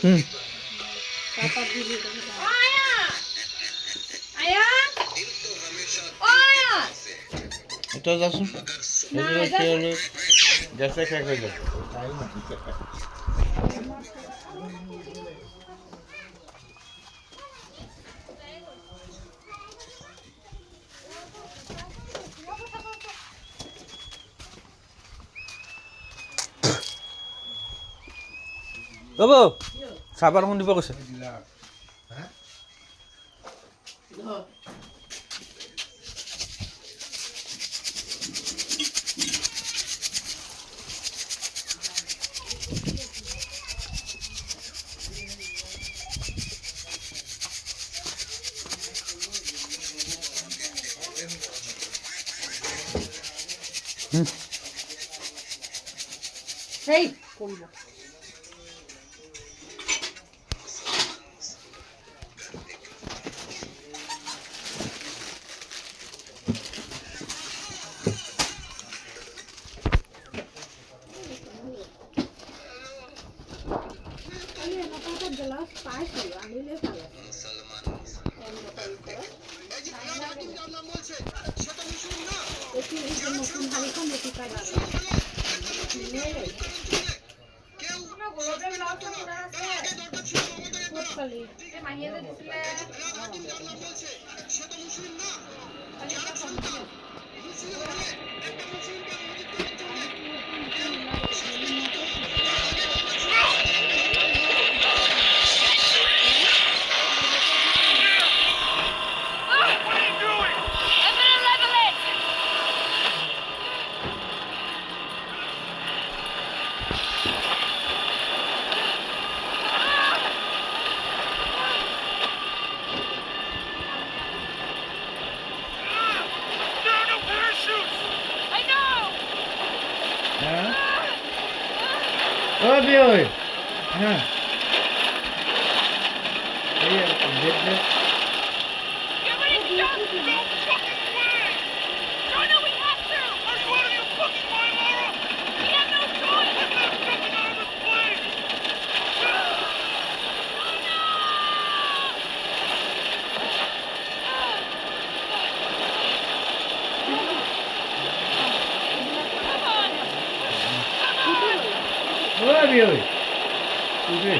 पापा दीदी आया आया आया এটা যাসুন जैसे क्या कर दो বাবু সাবান কোন দিব কৈছে সেই করব ও বিয় হ্যাঁ এই দেখবে ও বিয় তুই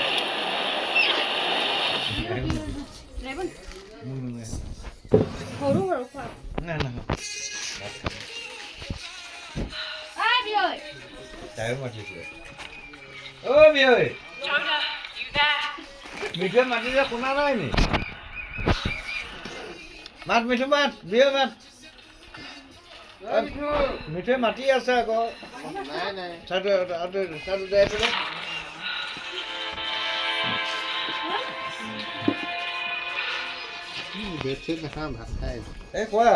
সৰু সৰু খোৱা না না আ বিয় তাই মাতিছে ও বিয় Jonah, you there? মিঠে মাতিলে শুনা নাই নি মাত মিঠু মাত বিয় মাত মিঠে মাতি আছে আকৌ নাই নাই চাটো চাটো যাই পেলাই বেছি দেখা ভাত খাই এই কোৱা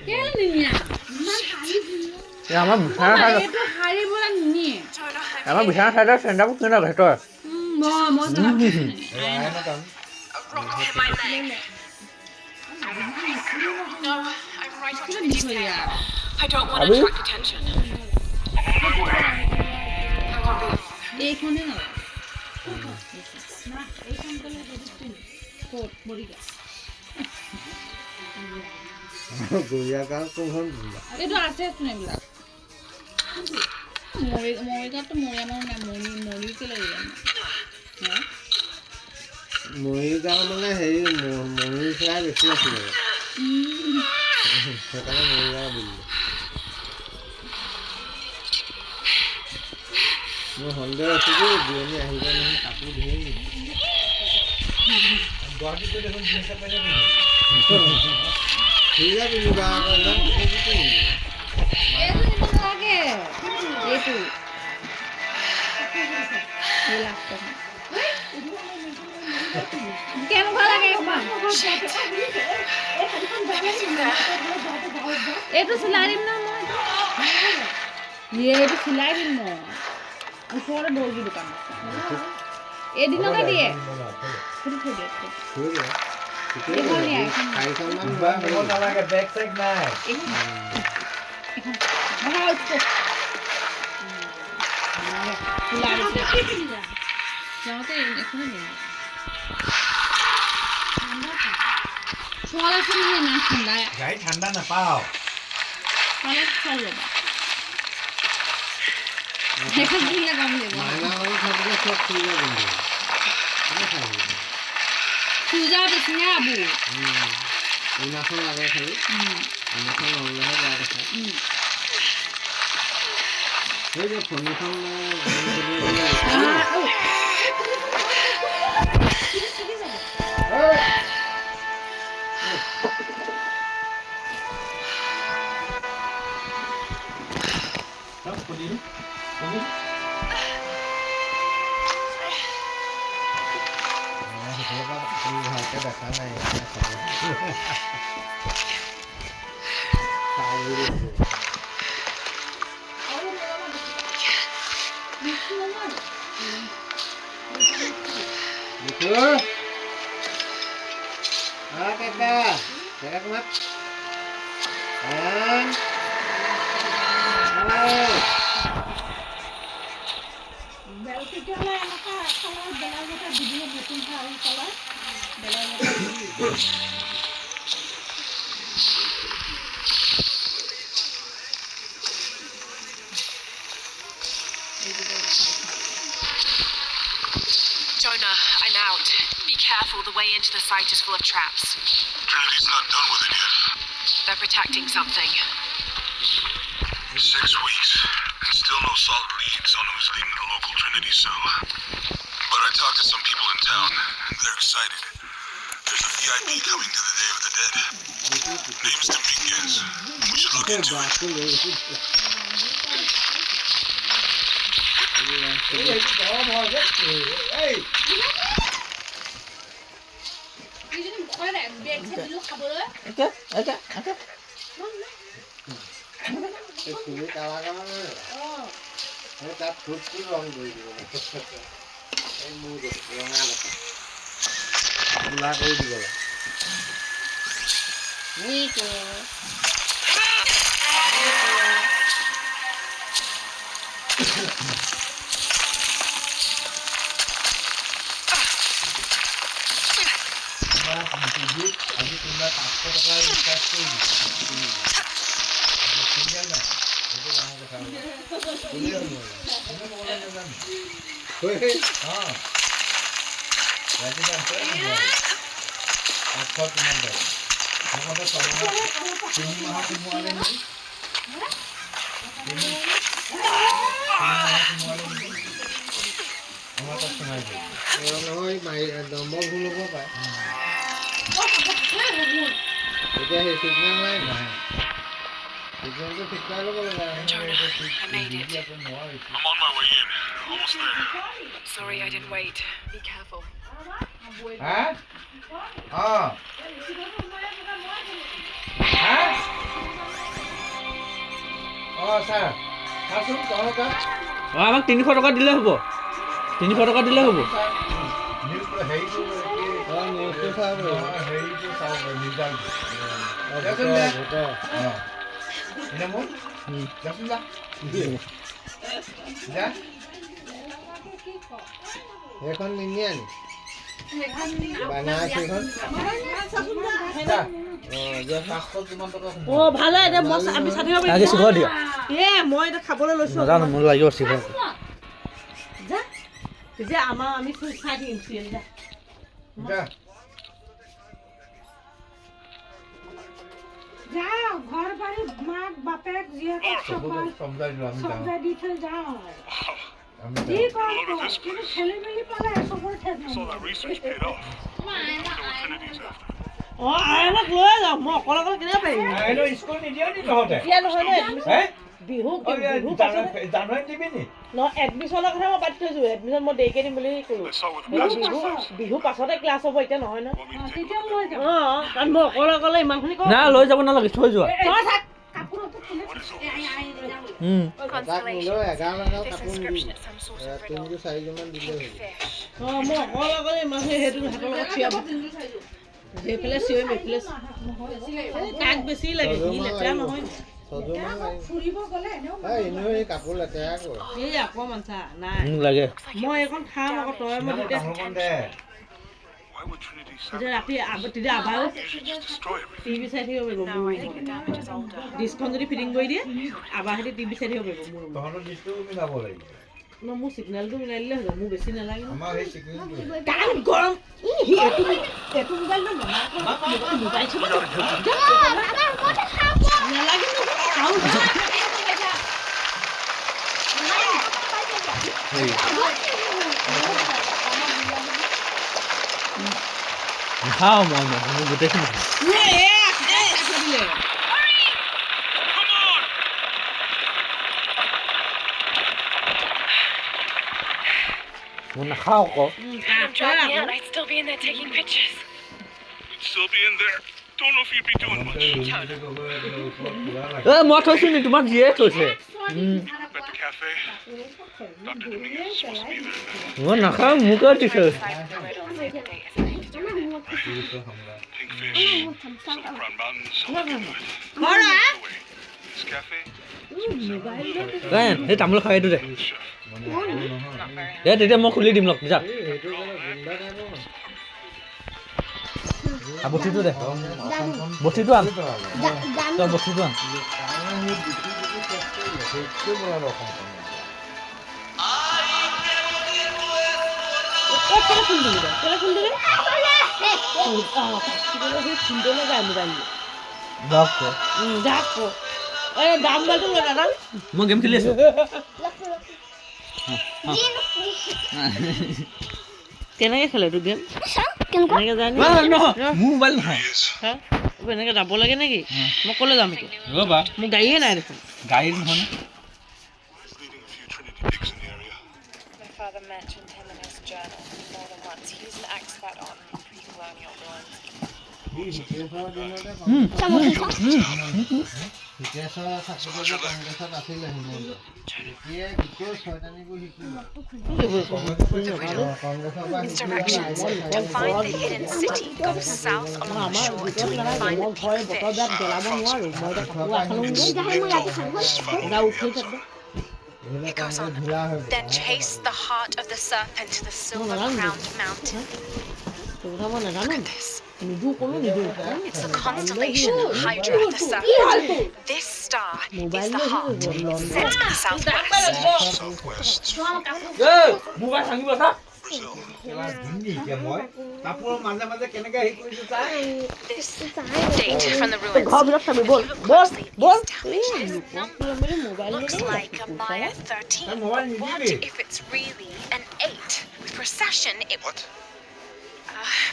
কেলে নিনিয়া ইমান হাৰি দিলো আমাৰ বিছানা খাই এইটো হাৰি বলা নিনিয়ে Jonah, আমাৰ বিছানা খাই চেণ্ডাবোৰ কিনা ভেটৰ মই a rock hit my leg. No, I'm right on top of his head. I don't want to attract attention. I won't be long. এইখনে না না এইখন গলে রেজিস্ট্রি কোড মরি গেছে গুয়া গাল কোন এইটো আছে শুনেবিলাক মৰিগাঁৱতো মৰিয়ামৰ নাই মৰি কেলে হা মৰিগাঁও মানে হেৰি মৰি চৰাই বেছি আছিলে সেইকাৰণে মৰিগাঁও বুলিলে মোৰ সন্দেহ আছে যে বিয়নী আহিব নহয় কাপোৰ ধুই গুৱাহাটীত দেখোন জিনিস পাই যাবি ঠিক আছে বিবা কৰিলে এইটো ইমান লাগে এইটো কেনেকুৱা লাগে একবাৰ এইটো চিলাই দিম ন মই এইটো চিলাই দিম মই ওচৰতে দৰ্জি দোকান এদিনতে দিয়ে সেইটো থৈ দিয়ে বেক চেক নাই চিলাই যাওঁতে এখনো নিয়ে ছোৱালী আছে নহয় ইমান ঠাণ্ডা গাড়ী ঠাণ্ডা নাপাওঁ ছোৱালী চল ল'বা সেইখন কিনিলে গম লাগিব মাইনাহৰি থাকিলে চব ফুৰিব কিন্তু চুজা বেছিহে আবু অৰুণাচল লাগে খালি অৰুণাচল নহ'লেহে বেয়া কথা সেই যে ফণীখন ভালকে দেখা নাই Jonah, I'm out. Be careful, the way into the site is full of traps. Trinity's not done with it yet. They're protecting something. 6 weeks. And still no solid leads on who's leading the local Trinity cell. But I talked to some people in town, and they're excited. There's a VIP coming to the Day of the Dead. Name's Dominguez. We should look into it. তাত ফুটটো ৰং কৰি দিব এই মোৰ ৰঙা কোলা কৰি দিব আজি কোনোবা 500 টকা ৰিচাৰ্জ কৰি নম্বৰ ভুল হ'ব পাৰে এতিয়া সেই চিগনেল নাই নাই চিগনেলটো ঠিক কৰি ল'ব লাগে I made it. I'm on my way in. Almost there. Sorry I didn't wait. Be careful. হা অঁ হা অঁ ছাৰ চাচোন তহঁত অঁ আমাক 300 টকা দিলে হ'ব 300 টকা দিলে হ'ব হেৰিটো নিউজটো চাব হেৰিটো চাব ৰিজাল্ট সেইখন নিনিয়ে নি বানাৰস সেইখন ভালে এতিয়া মই আমি চাথিব পাৰিম আগে চিঘৰ দিয়া মই এতিয়া খাবলৈ লৈছো নাজানো মোৰ লাগিব চিঘৰ যা তেতিয়া আমাৰ আমি চাই দিম চিৰিয়েল যা যাও ঘৰ বাৰী মাক বাপেক জীয়েক সমজাই দি থৈ যাওঁ কি কম কিন্তু খেলি মেলি পালে চবৰ ঠেক So that research paid off. Know what Trinity's after. আইনক লৈ যাওঁ মই অকলে অকলে কেনেকৈ পাৰিম স্কুল নিদিয় নি তহঁতে এতিয়া নহয় বিহু জানুৱাৰীত দিবি নি এডমিশ্যনৰ কথা মই পাতি থৈছোঁ এডমিশ্যন মই দেৰিকৈ দিম বুলি ক'লোঁ Let's start with the best. Bihu পাছতে ক্লাছ হ'ব এতিয়া নহয় ন Want me to take a look? অঁ কাৰণ মই অকলে অকলে ইমানখিনি কওঁ না লৈ যাব নালাগে থৈ যোৱা What is all this? তাক নিলেও 11 This কাপোৰ inscription নিবি is some sort of riddle. 3-4মান দিলে Pink হ'ল fish. অঁ মই অকলে অকলে ইমানখিনি সেইটো হাতৰ লগত চিঞাব সেইফালে চিঞৰিম এইফালে তাক বেছি লাগে সি লেতেৰা নহয় ছজনমান এতিয়া আকৌ লাগিব। ফুৰিব গ'লে এনেও এনেও এই কাপোৰ লেতেৰা কৰে। এই অকণমান চা নাই লাগে মই এইখন খাম আকৌ তই মই তেতিয়া Why would Trinity তেতিয়া ৰাতি sabotage? তেতিয়া আবাৰো Usually just destroy everything. TV চাই থাকিব পাৰিব No, I think the damage is older. ডিছখন যদি ফিটিং কৰি দিয়ে আবাহঁতে টিভি চাই থাকিব পাৰিব মোৰ তহঁতৰ দৃষ্টিও মিলাব লাগিব। মোৰ চিগনেলটো মিলাই দিলে হৈ যাব মোৰ বেছি নালাগে ন আমাৰ সেই চিকনিটো গান গৰম এইটো মোবাইল ন মোবাইল চুব নালাগে খাওঁ খাওঁ মই মোৰ গোটেইখিনি মই নাখাওঁ আকৌ Adam dragged me out. I'd still be in there taking pictures. You'd still be in there. Don't know if you'd be doing much. মই থৈছোঁ নি তোমাক যিয়ে থৈছে At the cafe, Dr. Dominguez is supposed to be there. মই নাখাওঁ মোকে দিছে Side of the road on the date has anything to do with it. Kingfish, Saffron Mountains, all do it. Away. This cafe, সেই তামোল খাই এইটো দে chef. দে তেতিয়া মই খুলি দিম লগ যা বঠিটো দে বঠিটো আন তই বঠিটো আন মই গেম খেলি আছো কেনেকে খেলে তোৰ গেম কেনেকে যায় মোৰ মোবাইল নহয় এনেকে যাব লাগে নেকি মই ক'লৈ যাম এতিয়া ৰ'বা মোৰ গাড়ীয়ে নাই দেখোন গাড়ী নহয় Leading a few Trinity digs in the area. My father mentioned him in his journal more than once. He was an expert on pre-colonial ruins. কংগ্ৰেছত আছিলে হিমন্ত এতিয়াই গোটেই ছয়টানিবোৰ শিকিব কংগ্ৰেছৰ পৰা Directions. To find the hidden city, go south along the shore until you find the big fish. It goes on. Then chase the heart of the serpent to the silver-crowned mountain. Look at this. It's the constellation Hydra, the serpent. This star is the heart. It's set in the southwest. Southwest. Mobile ভাঙিব চা মই কাপোৰৰ মাজে মাজে কেনেকে হেৰি কৰিছো চাই This date from the ruins. If you look closely, these templates looks like a Maya 13. What if it's really an 8? With precession, it... What?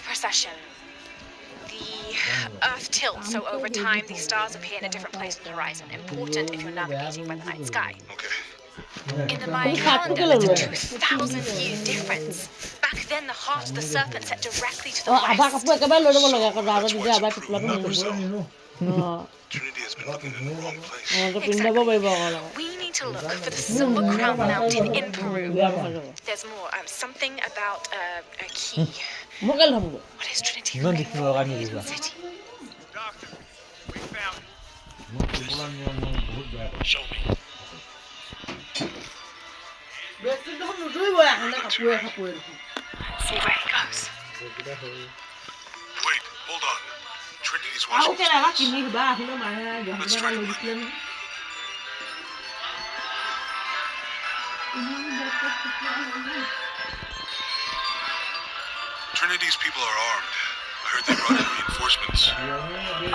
Precession. The Earth tilts, so over time these stars appear in a different place on the horizon. Important if you're navigating by the night sky. Okay. In the Mayan calendar, that's a 2,000-year difference. Back then, the heart of the serpent set directly to the west. Trinity has been looking in the wrong place. Exactly. We need to look for the Silver Crown Mountain in Peru. There's more. Something about a key. What is Trinity looking for in the hidden city? Doctor, we found it. Show me. See where he goes. Wait, hold on. Trinity's watching us. Let's try to find it. Trinity's people are armed. I heard they brought in reinforcements.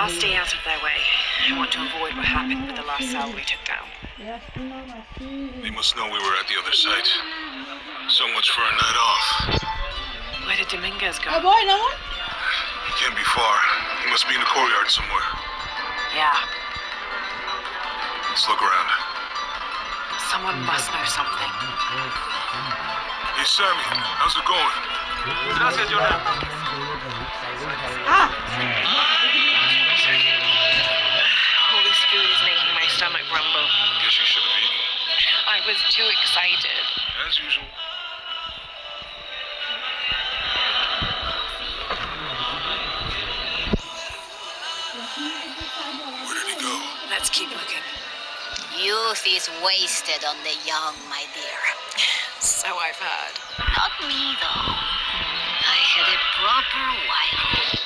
I'll stay out of their way. I want to avoid what happened with the last cell we took down. They must know we were at the other site. So much for a night off. Where did Dominguez go? He can't be far. He must be in a courtyard somewhere. Yeah, Let's look around. someone must know something. Hey, Sammy, how's it going? Gracias, Jonah. All this food is making my stomach rumble. Guess you should have eaten. I was too excited. As usual. Where did he go? Let's keep looking. Youth is wasted on the young, my dear. So I've heard. Not me, though. I had a proper wild.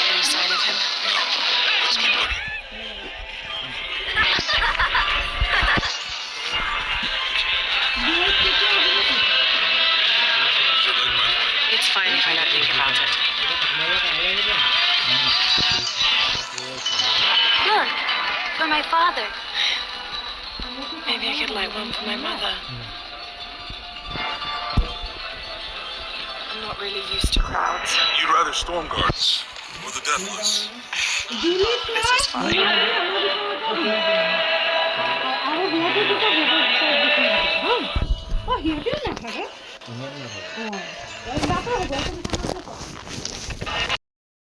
Any sign of him? Let's keep looking. How's your leg, by the way? It's fine if I don't think about it. Look, for my father. Maybe I could light one for my mother. I'm not really used to crowds. You'd rather storm guards or the deathless? This is fine. সিহঁতেও নাথাকে অঁ বাপে হ'ব